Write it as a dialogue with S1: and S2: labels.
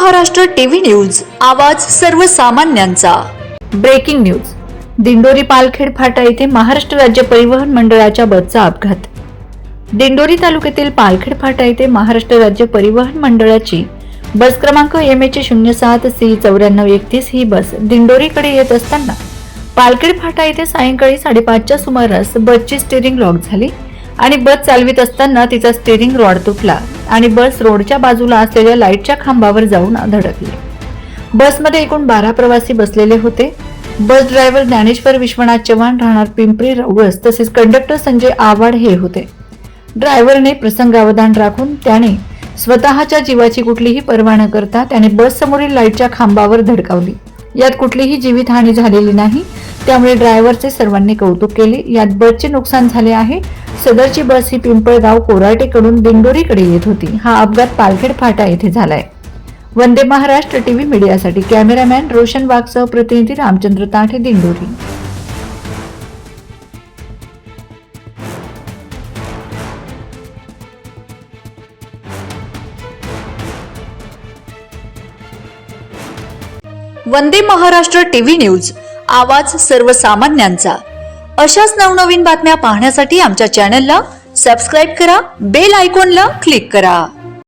S1: Maharashtra TV news, आवाज सर्वसामान्यांचा।
S2: Breaking news. Dindori Palkhed फाटा येथे महाराष्ट्र राज्य परिवहन मंडळाच्या बसचा अपघात। दिंडोरी तालुक्यातील पालखेड फाटा येथे महाराष्ट्र राज्य परिवहन मंडळाची बस क्रमांक MH07C9431 ही बस दिंडोरीकडे येत असताना पालखेड फाटा येथे सायंकाळी 5:30च्या सुमारास बसची स्टीअरिंग लॉक झाली आणि बस चालवित असताना तिचा स्टीअरिंग रॉड तुटला आणि बस रोडच्या बाजूला असलेल्या लाईटच्या खांबावर जाऊन धडकली। बसमध्ये एकूण 12 प्रवासी बसलेले होते। बस ड्रायव्हर ज्ञानेश्वर विश्वनाथ चव्हाण राहणार पिंपरी रवळस तसेच कंडक्टर संजय आव्हाड हे होते। ड्रायव्हरने प्रसंगावधान राखून त्याने स्वतःच्या जीवाची कुठलीही पर्वा न करता त्याने बस समोरील लाईटच्या खांबावर धडकावली। यात कुठलीही जीवितहानी झालेली नाही, त्यामुळे ड्रायव्हरचे सर्वांनी कौतुक केले। यात बसचे नुकसान झाले आहे। सदरची बस ही पिंपळगाव कोराटेकडून दिंडोरीकडे येत होती। हा अपघात पालखेड फाटा येथे झालाय। वंदे महाराष्ट्र टीव्ही मीडियासाठी कॅमेरामॅन रोशन वाघसह प्रतिनिधी रामचंद्र ताठे, दिंडोरी।
S1: वंदे महाराष्ट्र टीव्ही न्यूज, आवाज सर्वसामान्यांचा। अशाच नवनवीन बातम्या पाहण्यासाठी आमच्या चॅनलला सबस्क्राइब करा, बेल आयकॉनला क्लिक करा।